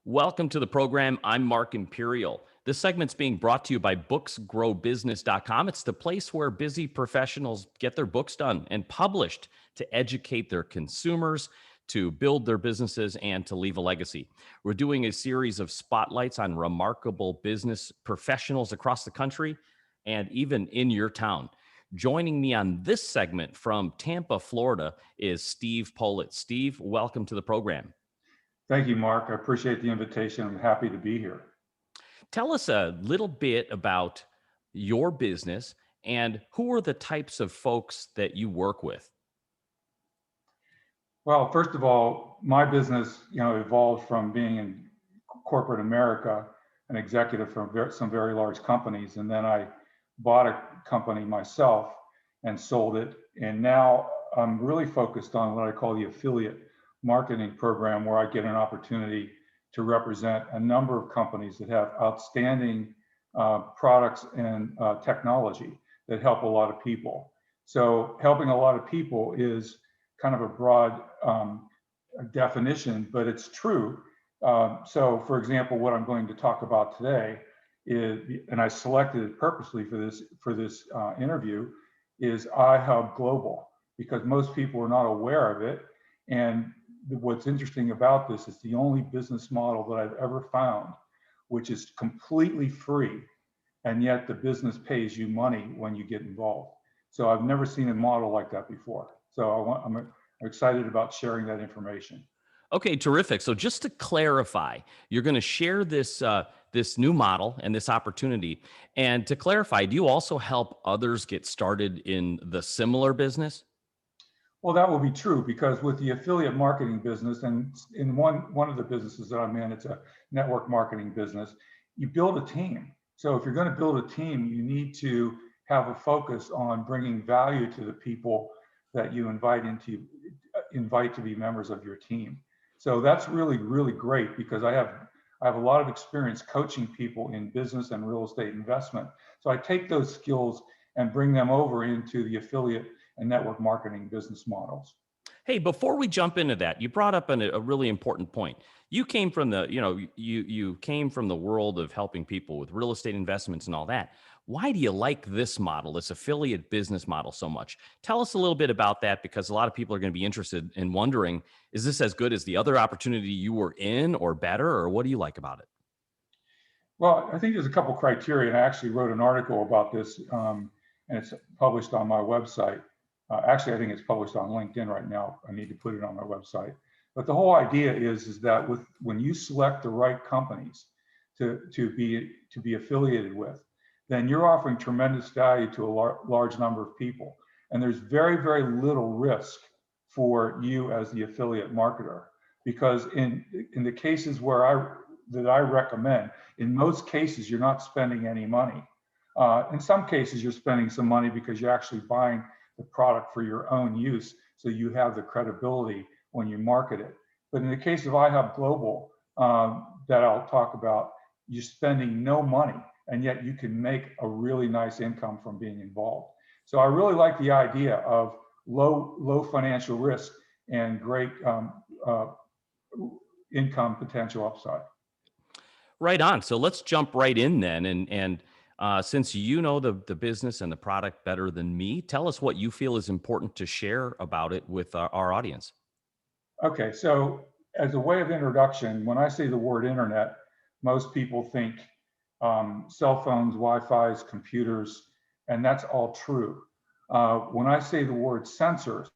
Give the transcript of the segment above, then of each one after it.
Welcome to the program. I'm Mark Imperial. This segment's being brought to you by booksgrowbusiness.com. It's the place where busy professionals get their books done and published to educate their consumers, to build their businesses, and to leave a legacy. We're doing a series of spotlights on remarkable business professionals across the country and even in your town. Joining me on this segment from Tampa, Florida, is Steve Pohlit. Steve, welcome to the program. Thank you, Mark. I appreciate the invitation. I'm happy to be here. Tell us a little bit about your business and who are the types of folks that you work with. Well, first of all, my business, evolved from being in corporate America, an executive for some very large companies, and then I bought a company myself and sold it. And now I'm really focused on what I call the affiliate marketing program, where I get an opportunity to represent a number of companies that have outstanding products and technology that help a lot of people. So helping a lot of people is kind of a broad definition, but it's true. So for example, what I'm going to talk about today is, and I selected it purposely for this interview, is iHub Global, because most people are not aware of it. And what's interesting about this is the only business model that I've ever found which is completely free, and yet the business pays you money when you get involved. So I've never seen a model like that before. So I'm excited about sharing that information. Okay, terrific. So just to clarify, you're going to share this new model and this opportunity. And to clarify, do you also help others get started in the similar business? Well, that will be true, because with the affiliate marketing business, and in one of the businesses that I'm in, it's a network marketing business, you build a team. So if you're going to build a team, you need to have a focus on bringing value to the people that you invite to be members of your team. So that's really, really great, because I have a lot of experience coaching people in business and real estate investment. So I take those skills and bring them over into the affiliate and network marketing business models. Hey, before we jump into that, you brought up a really important point. You came from you came from the world of helping people with real estate investments and all that. Why do you like this model, this affiliate business model, so much? Tell us a little bit about that, because a lot of people are going to be interested in wondering, is this as good as the other opportunity you were in, or better, or what do you like about it? Well, I think there's a couple criteria, and I actually wrote an article about this, and it's published on my website. Actually, I think it's published on LinkedIn right now. I need to put it on my website. But the whole idea is that when you select the right companies to be affiliated with, then you're offering tremendous value to a large number of people, and there's very, very little risk for you as the affiliate marketer, because in the cases that I recommend, in most cases you're not spending any money. In some cases you're spending some money because you're actually buying the product for your own use, so you have the credibility when you market it. But in the case of iHub Global, that I'll talk about, you're spending no money, and yet you can make a really nice income from being involved. So I really like the idea of low financial risk and great income potential upside. Right on. So let's jump right in then, and since you know the business and the product better than me, tell us what you feel is important to share about it with our audience. Okay, so as a way of introduction, when I say the word internet, most people think cell phones, Wi-Fi's, computers, and that's all true. When I say the word sensors,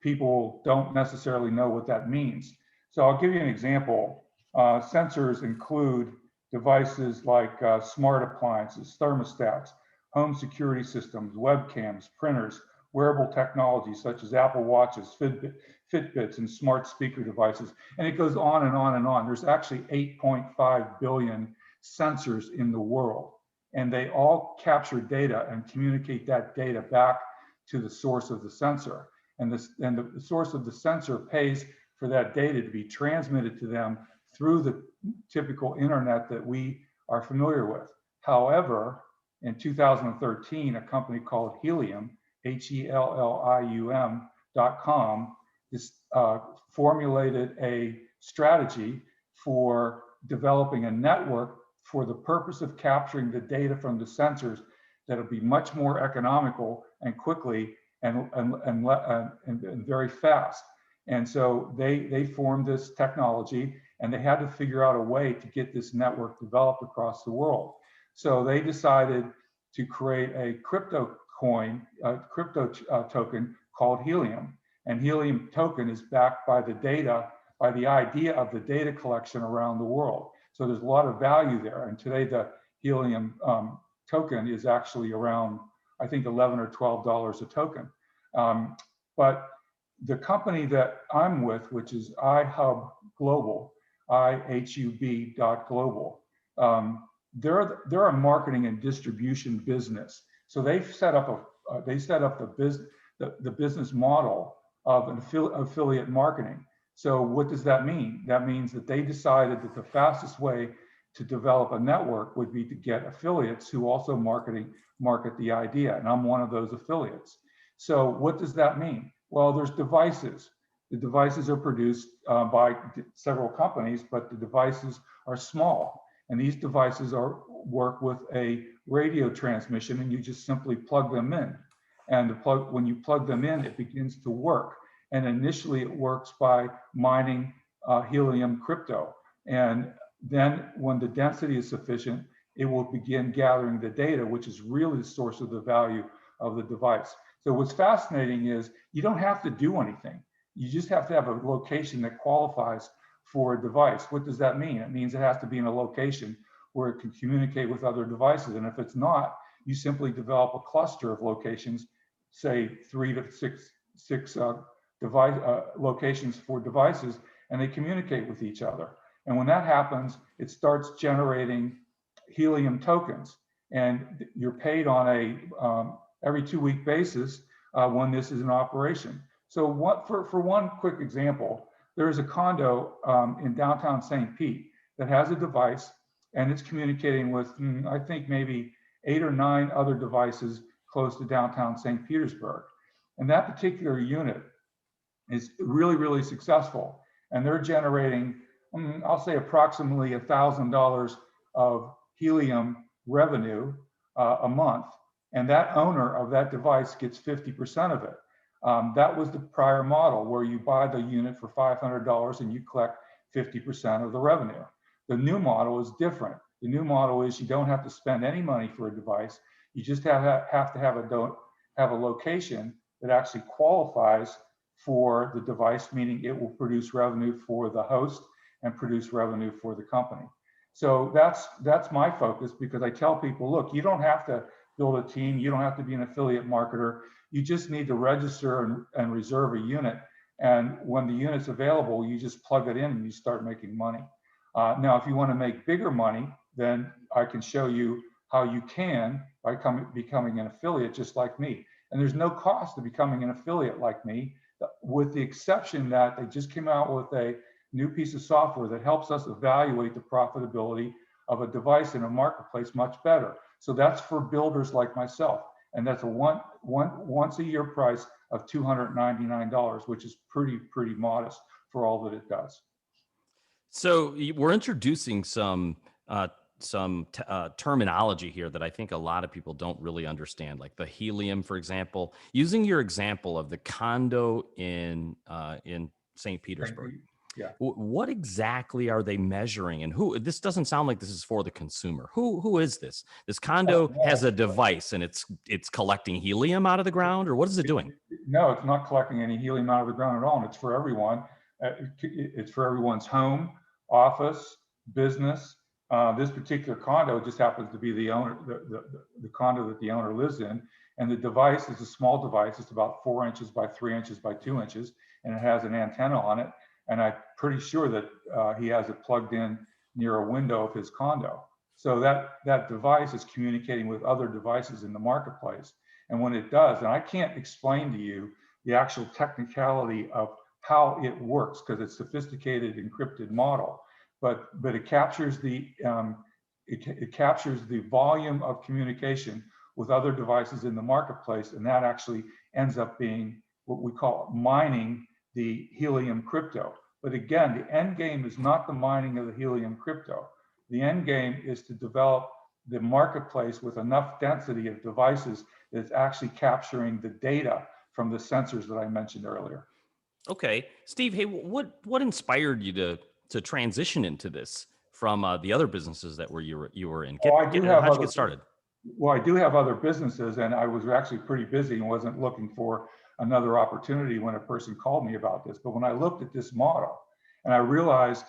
people don't necessarily know what that means. So I'll give you an example. Sensors include devices like smart appliances, thermostats, home security systems, webcams, printers, wearable technologies such as Apple Watches, Fitbits, and smart speaker devices. And it goes on and on and on. There's actually 8.5 billion sensors in the world, and they all capture data and communicate that data back to the source of the sensor. And the source of the sensor pays for that data to be transmitted to them through the typical internet that we are familiar with. However, in 2013, a company called Helium, HELLIUM.com, formulated a strategy for developing a network for the purpose of capturing the data from the sensors that'll be much more economical and quickly and very fast. And so they formed this technology, and they had to figure out a way to get this network developed across the world. So they decided to create a crypto coin, a crypto token called Helium. And Helium token is backed by the data, by the idea of the data collection around the world. So there's a lot of value there. And today the Helium token is actually around, I think, $11 or $12 a token. But the company that I'm with, which is iHub Global, IHUB.global, they're a marketing and distribution business. So they've set up the business model of an affiliate marketing. So what does that mean? That means that they decided that the fastest way to develop a network would be to get affiliates who also market the idea. And I'm one of those affiliates. So what does that mean? Well, there's devices. The devices are produced by several companies, but the devices are small. And these devices work with a radio transmission, and you just simply plug them in. And when you plug them in, it begins to work. And initially it works by mining helium crypto. And then when the density is sufficient, it will begin gathering the data, which is really the source of the value of the device. So what's fascinating is you don't have to do anything. You just have to have a location that qualifies for a device. What does that mean? It means it has to be in a location where it can communicate with other devices. And if it's not, you simply develop a cluster of locations, say 3 to 6 locations for devices, and they communicate with each other. And when that happens, it starts generating helium tokens, and you're paid on a every 2-week basis when this is in operation. So for one quick example, there is a condo in downtown St. Pete that has a device, and it's communicating with, I think, maybe 8 or 9 other devices close to downtown St. Petersburg. And that particular unit is really, really successful. And they're generating, I'll say, approximately $1,000 of helium revenue a month. And that owner of that device gets 50% of it. That was the prior model where you buy the unit for $500 and you collect 50% of the revenue. The new model is different. The new model is you don't have to spend any money for a device. You just have to have a location that actually qualifies for the device, meaning it will produce revenue for the host and produce revenue for the company. So that's my focus, because I tell people, look, you don't have to build a team. You don't have to be an affiliate marketer. You just need to register and reserve a unit. And when the unit's available, you just plug it in and you start making money. Now, if you want to make bigger money, then I can show you how you can by becoming an affiliate just like me. And there's no cost to becoming an affiliate like me, with the exception that they just came out with a new piece of software that helps us evaluate the profitability of a device in a marketplace much better. So that's for builders like myself. And that's a once a year price of $299, which is pretty modest for all that it does. So we're introducing some terminology here that I think a lot of people don't really understand, like the helium, for example. Using your example of the condo in St. Petersburg, yeah. What exactly are they measuring, and who? This doesn't sound like this is for the consumer. Who is this? This condo has a device, and it's collecting helium out of the ground, or what is it doing? No, it's not collecting any helium out of the ground at all. And it's for everyone. It's for everyone's home, office, business. This particular condo just happens to be the owner, the condo that the owner lives in. And the device is a small device. It's about 4 inches by 3 inches by 2 inches, and it has an antenna on it. And I'm pretty sure that he has it plugged in near a window of his condo. So that device is communicating with other devices in the marketplace. And when it does, and I can't explain to you the actual technicality of how it works, because it's a sophisticated encrypted model, but it captures the volume of communication with other devices in the marketplace, and that actually ends up being what we call mining the helium crypto. But again, the end game is not the mining of the helium crypto. The end game is to develop the marketplace with enough density of devices that's actually capturing the data from the sensors that I mentioned earlier. Okay, Steve. Hey, what inspired you to transition into this from the other businesses that you were in? Oh, I do have How'd you other, get started? well, I do have other businesses, and I was actually pretty busy and wasn't looking for another opportunity when a person called me about this. But when I looked at this model and I realized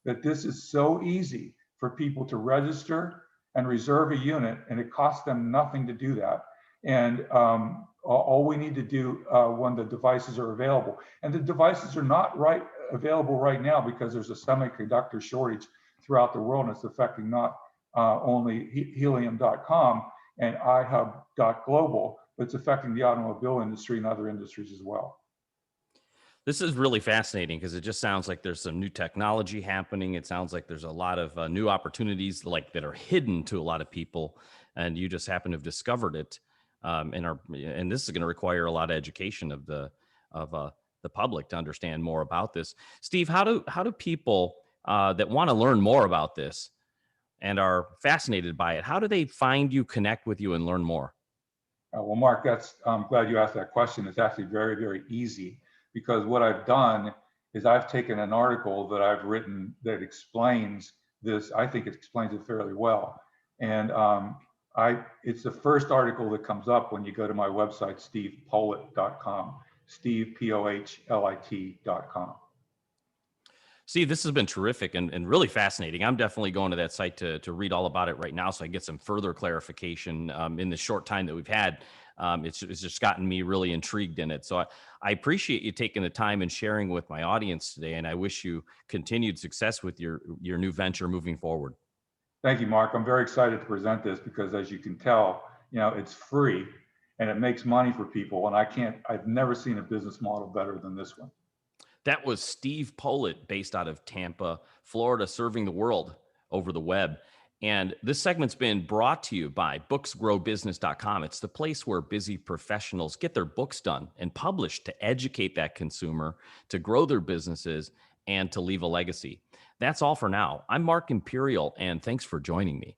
that this is so easy for people to register and reserve a unit, and it costs them nothing to do that. And all we need to do when the devices are available, and the devices are not available right now because there's a semiconductor shortage throughout the world, and it's affecting not only helium.com and iHub.global, but it's affecting the automobile industry and other industries as well. This is really fascinating because it just sounds like there's some new technology happening. It sounds like there's a lot of new opportunities like that are hidden to a lot of people, and you just happen to have discovered it. And this is going to require a lot of education of the public to understand more about this. Steve, how do people that want to learn more about this and are fascinated by it, how do they find you, connect with you, and learn more? Well, Mark, I'm glad you asked that question. It's actually very, very easy because what I've done is I've taken an article that I've written that explains this. I think it explains it fairly well. And it's the first article that comes up when you go to my website, stevepohlit.com, stevepohlit.com. Steve, this has been terrific and really fascinating. I'm definitely going to that site to read all about it right now so I get some further clarification in the short time that we've had. It's just gotten me really intrigued in it. So I appreciate you taking the time and sharing with my audience today, and I wish you continued success with your new venture moving forward. Thank you, Mark. I'm very excited to present this because, as you can tell, it's free and it makes money for people. And I've never seen a business model better than this one. That was Steve Pohlit, based out of Tampa, Florida, serving the world over the web. And this segment's been brought to you by booksgrowbusiness.com. It's the place where busy professionals get their books done and published to educate that consumer, to grow their businesses, and to leave a legacy. That's all for now. I'm Mark Imperial, and thanks for joining me.